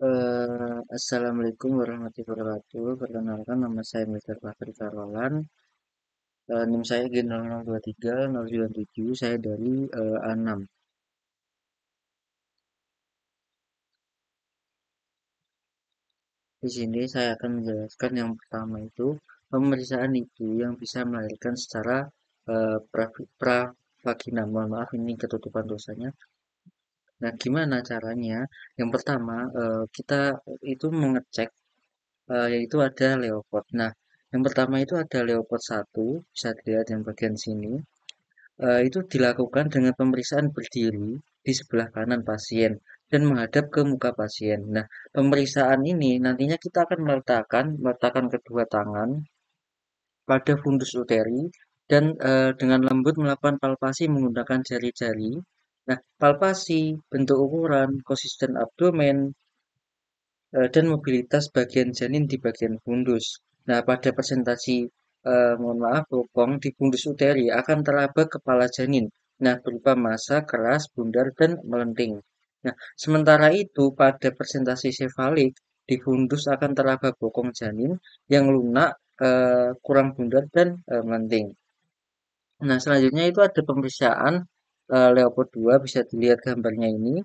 Assalamualaikum warahmatullahi wabarakatuh. Perkenalkan nama saya Mr. Fakri Karolan. NIM saya G0023 097. Saya dari A6. Di sini saya akan menjelaskan yang pertama itu pemeriksaan itu yang bisa melahirkan secara vagina. Mohon maaf ini ketutupan dosanya. Nah, gimana caranya? Yang pertama kita itu mengecek yaitu ada leopard. Nah, yang pertama itu ada leopard 1, bisa dilihat yang bagian sini. Itu dilakukan dengan pemeriksaan berdiri di sebelah kanan pasien dan menghadap ke muka pasien. Nah, pemeriksaan ini nantinya kita akan meletakkan kedua tangan pada fundus uteri dan dengan lembut melakukan palpasi menggunakan jari-jari. Nah, palpasi, bentuk ukuran, konsisten abdomen, dan mobilitas bagian janin di bagian fundus. Nah, pada presentasi, mohon maaf, bokong di fundus uteri akan teraba kepala janin. Nah, berupa massa, keras, bundar, dan melenting. Nah, sementara itu pada presentasi sefalik di fundus akan teraba bokong janin yang lunak, kurang bundar, dan melenting. Nah, selanjutnya itu ada pemeriksaan Leopold 2, bisa dilihat gambarnya ini.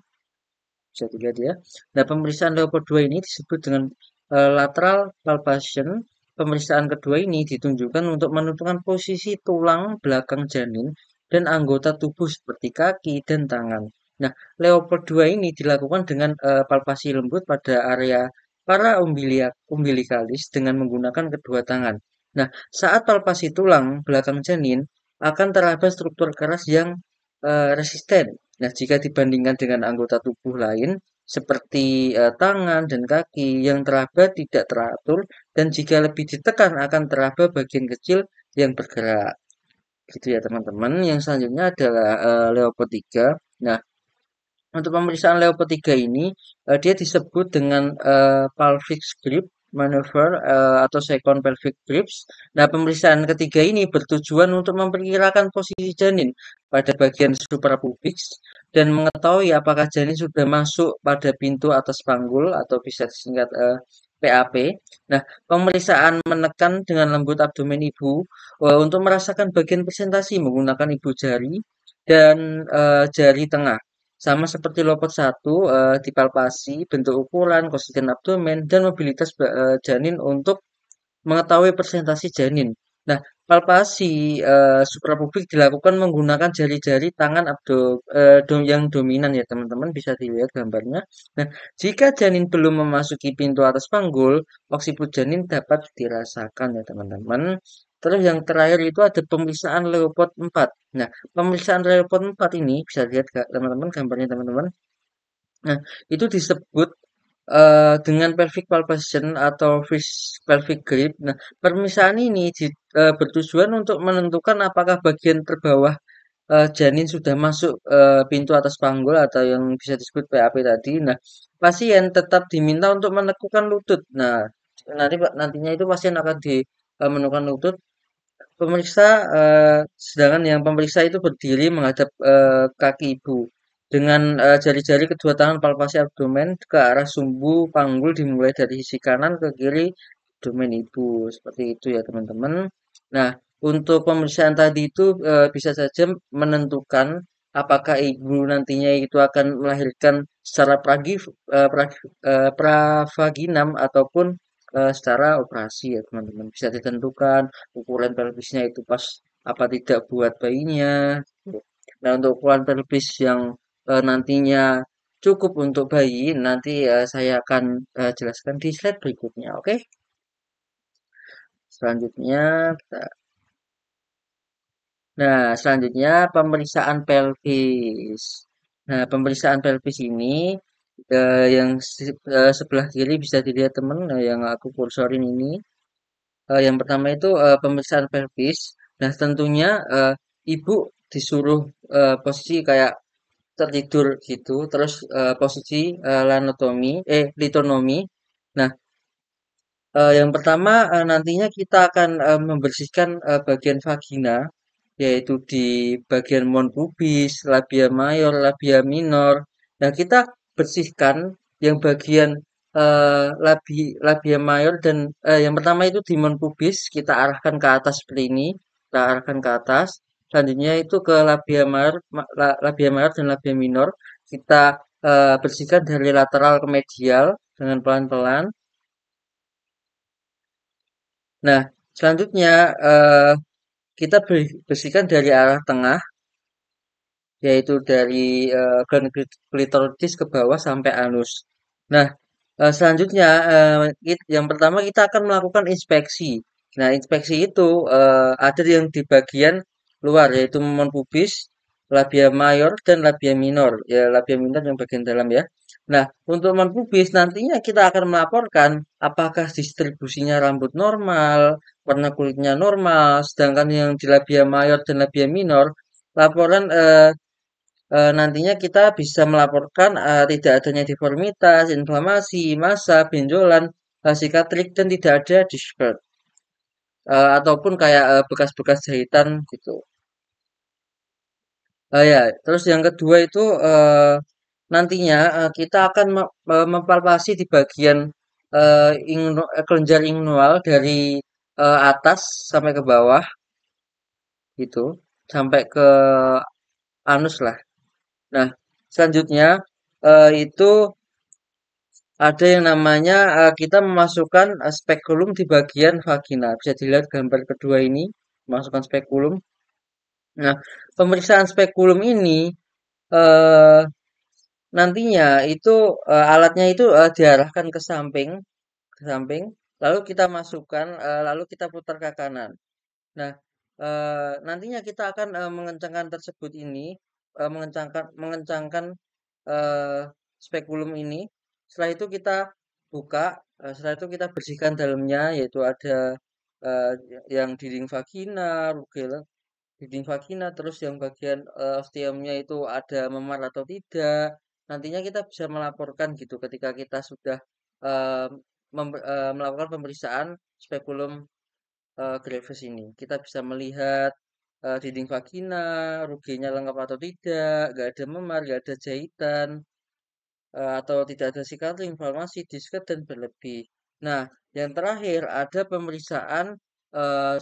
Bisa dilihat ya. Nah, pemeriksaan Leopard 2 ini disebut dengan lateral palpation. Pemeriksaan kedua ini ditunjukkan untuk menentukan posisi tulang belakang janin dan anggota tubuh seperti kaki dan tangan. Nah, Leopard 2 ini dilakukan dengan palpasi lembut pada area para umbilikalis dengan menggunakan kedua tangan. Nah, saat palpasi tulang belakang janin akan teraba struktur keras yang resisten. Nah, jika dibandingkan dengan anggota tubuh lain seperti tangan dan kaki yang teraba tidak teratur dan jika lebih ditekan akan teraba bagian kecil yang bergerak. Gitu ya teman-teman. Yang selanjutnya adalah Leopard 3. Nah, untuk pemeriksaan Leopard 3 ini dia disebut dengan pelvic grip maneuver atau second pelvic grips. Nah, pemeriksaan ketiga ini bertujuan untuk memperkirakan posisi janin pada bagian suprapubis dan mengetahui apakah janin sudah masuk pada pintu atas panggul atau bisa disingkat PAP. Nah, pemeriksaan menekan dengan lembut abdomen ibu untuk merasakan bagian presentasi menggunakan ibu jari dan jari tengah. Sama seperti lopot satu, dipalpasi bentuk ukuran, konsisten abdomen, dan mobilitas janin untuk mengetahui presentasi janin. Nah, palpasi suprapubik dilakukan menggunakan jari-jari tangan yang dominan ya teman-teman, bisa dilihat gambarnya. Nah, jika janin belum memasuki pintu atas panggul, oksiput janin dapat dirasakan ya teman-teman. Terus yang terakhir itu ada pemeriksaan Leopard 4. Nah, pemeriksaan Leopard 4 ini bisa lihat teman-teman gambarnya teman-teman. Nah, itu disebut dengan pelvic palpation atau pelvic grip. Nah, pemeriksaan ini bertujuan untuk menentukan apakah bagian terbawah janin sudah masuk pintu atas panggul atau yang bisa disebut PAP tadi. Nah, pasien tetap diminta untuk menekukan lutut. Nah, nantinya itu pasien akan menekukan lutut. Pemeriksa, sedangkan yang pemeriksa itu berdiri menghadap kaki ibu dengan jari-jari kedua tangan palpasi abdomen ke arah sumbu panggul dimulai dari sisi kanan ke kiri abdomen ibu seperti itu ya teman-teman. Nah, untuk pemeriksaan tadi itu bisa saja menentukan apakah ibu nantinya itu akan melahirkan secara pravaginam ataupun secara operasi ya teman-teman. Bisa ditentukan ukuran pelvisnya itu pas apa tidak buat bayinya. Nah, untuk ukuran pelvis yang nantinya cukup untuk bayi, nanti saya akan jelaskan di slide berikutnya. Oke, selanjutnya selanjutnya pemeriksaan pelvis. Nah, pemeriksaan pelvis ini yang sebelah kiri bisa dilihat teman, yang aku kursorin ini. Yang pertama itu pemeriksaan pelvis. Nah, tentunya ibu disuruh posisi kayak tertidur gitu, terus posisi litonomi. Nah, yang pertama nantinya kita akan membersihkan bagian vagina, yaitu di bagian mon pubis, labia mayor, labia minor. Nah, kita bersihkan yang bagian labia mayor dan yang pertama itu dimon pubis kita arahkan ke atas seperti ini, kita arahkan ke atas. Selanjutnya itu ke labia mayor dan labia minor kita bersihkan dari lateral ke medial dengan pelan-pelan. Nah, selanjutnya kita bersihkan dari arah tengah, yaitu dari gland klitoris ke bawah sampai anus. Nah, selanjutnya yang pertama kita akan melakukan inspeksi. Nah, inspeksi itu ada yang di bagian luar yaitu memon pubis, labia mayor dan labia minor. Ya, labia minor yang bagian dalam ya. Nah, untuk memon pubis nantinya kita akan melaporkan apakah distribusinya rambut normal, warna kulitnya normal, sedangkan yang di labia mayor dan labia minor laporan nantinya kita bisa melaporkan tidak adanya deformitas, inflamasi, massa, benjolan, sikatrik, dan tidak ada disfigure ataupun kayak bekas-bekas jahitan gitu. Ya, terus yang kedua itu nantinya kita akan mempalpasi di bagian kelenjar inguinal dari atas sampai ke bawah gitu, sampai ke anus lah. Nah, selanjutnya itu ada yang namanya kita memasukkan spekulum di bagian vagina. Bisa dilihat gambar kedua ini, masukkan spekulum. Nah, pemeriksaan spekulum ini eh, nantinya itu alatnya itu diarahkan ke samping, lalu kita masukkan, lalu kita putar ke kanan. Nah, nantinya kita akan mengencangkan tersebut ini, mengencangkan eh, spekulum ini. Setelah itu kita buka, setelah itu kita bersihkan dalamnya, yaitu ada eh, yang dinding vagina, rugel, dinding vagina, terus yang bagian osteumnya itu ada memar atau tidak. Nantinya kita bisa melaporkan gitu ketika kita sudah eh, melakukan pemeriksaan spekulum Graves ini. Kita bisa melihat dinding vagina, ruginya lengkap atau tidak, nggak ada memar, nggak ada jahitan, atau tidak ada sikatring, inflamasi, disket, dan berlebih. Nah, yang terakhir ada pemeriksaan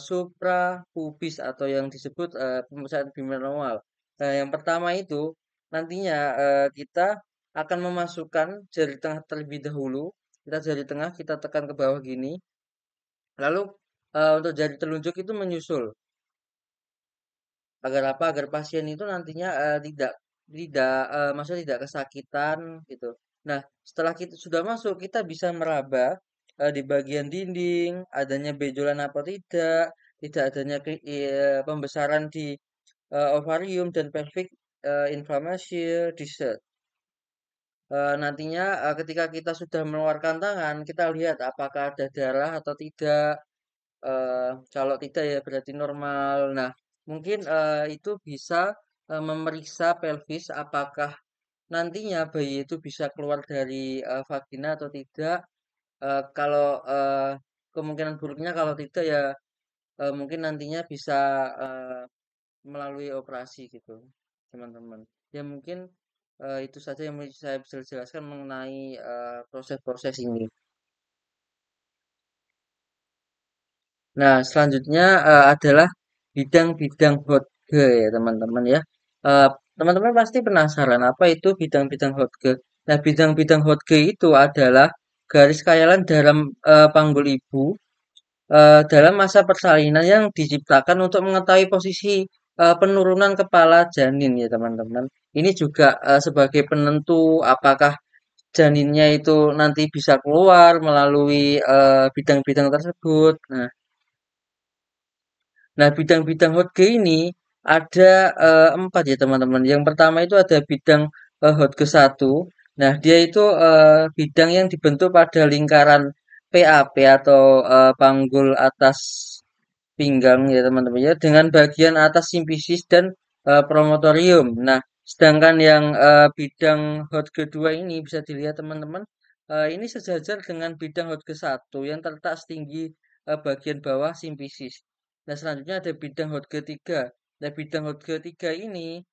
suprapubis atau yang disebut pemeriksaan bimanual. Nah, yang pertama itu nantinya kita akan memasukkan jari tengah terlebih dahulu. Kita jari tengah kita tekan ke bawah gini. Lalu untuk jari telunjuk itu menyusul. Agar apa? Agar pasien itu nantinya tidak tidak maksudnya tidak kesakitan gitu. Nah, setelah kita sudah masuk, kita bisa meraba di bagian dinding, adanya benjolan apa tidak adanya pembesaran di ovarium dan pelvic inflammation di nantinya ketika kita sudah mengeluarkan tangan, kita lihat apakah ada darah atau tidak. Kalau tidak ya berarti normal. Nah, mungkin itu bisa memeriksa pelvis apakah nantinya bayi itu bisa keluar dari vagina atau tidak. Kalau kemungkinan buruknya kalau tidak ya mungkin nantinya bisa eh, melalui operasi gitu, teman-teman. Ya mungkin itu saja yang saya bisa jelaskan mengenai proses-proses ini. Nah, selanjutnya adalah bidang-bidang hotge ya teman-teman ya. Teman-teman pasti penasaran apa itu bidang-bidang hotge. Nah, bidang-bidang hotge itu adalah garis kayalan dalam panggul ibu dalam masa persalinan yang diciptakan untuk mengetahui posisi penurunan kepala janin ya teman-teman. Ini juga sebagai penentu apakah janinnya itu nanti bisa keluar melalui bidang-bidang tersebut. Nah, bidang-bidang Hotge ini ada empat ya teman-teman. Yang pertama itu ada bidang Hotge satu. Nah, dia itu bidang yang dibentuk pada lingkaran PAP atau panggul atas pinggang ya teman-teman ya dengan bagian atas simfisis dan promotorium. Nah, sedangkan yang bidang Hotge 2 ini bisa dilihat teman-teman ini sejajar dengan bidang Hotge satu yang terletak setinggi bagian bawah simfisis. Nah, selanjutnya ada bidang Hotge 3. Nah, bidang Hotge 3 ini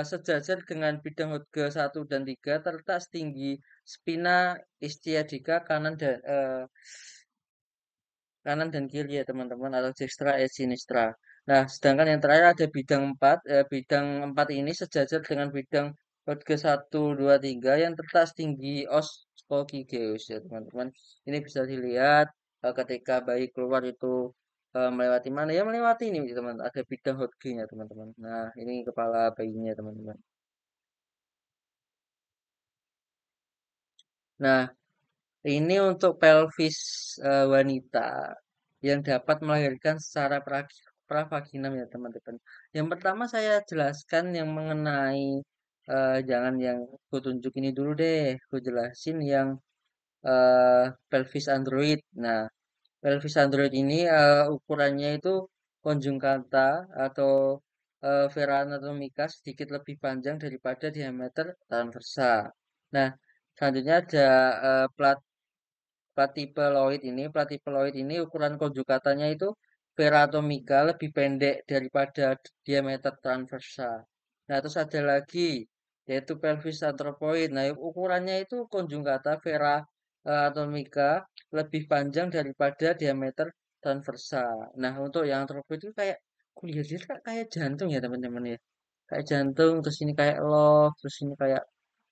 sejajar dengan bidang Hotge 1 dan 3 terletak setinggi spina ischiadica kanan dan kiri ya teman-teman, atau dextra et sinistra. Nah, sedangkan yang terakhir ada bidang 4 ini sejajar dengan bidang Hotge 1, 2, 3 yang terletak setinggi os coccygeus ya teman-teman. Ini bisa dilihat ketika bayi keluar itu melewati mana ya, melewati ini teman, ada bidang Hotge-nya teman-teman. Nah, ini kepala bayinya teman-teman. Nah, ini untuk pelvis wanita yang dapat melahirkan secara pravaginam ya teman-teman. Yang pertama saya jelaskan yang mengenai jangan yang kutunjuk ini dulu deh. Ku jelasin yang pelvis android. Nah, pelvis android ini ukurannya itu conjuncata atau vera anatomica sedikit lebih panjang daripada diameter transversa. Nah, selanjutnya ada plat Platypeloid ini ukuran konjugasinya itu vera atomica lebih pendek daripada diameter transversa. Nah, terus ada lagi yaitu pelvis anthropoid. Nah, ukurannya itu konjugata vera atomica lebih panjang daripada diameter transversa. Nah, untuk yang anthropoid itu kayak kulihat dia kayak jantung ya teman-teman ya. Kayak jantung, terus ini kayak love, terus ini kayak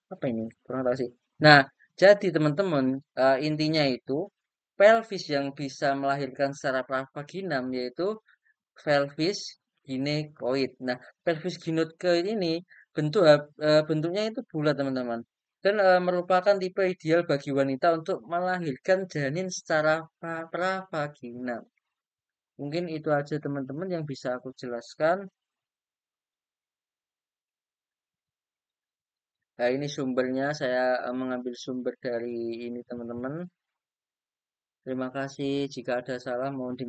apa ini? Kurang tahu sih. Nah, jadi teman-teman, intinya itu pelvis yang bisa melahirkan secara vaginam yaitu pelvis ginekoid. Nah, pelvis ginekoid ini bentuknya itu bulat teman-teman. Dan merupakan tipe ideal bagi wanita untuk melahirkan janin secara pravaginam. Mungkin itu aja teman-teman yang bisa aku jelaskan. Nah, ini sumbernya saya mengambil sumber dari ini teman-teman. Terima kasih. Jika ada salah mohon di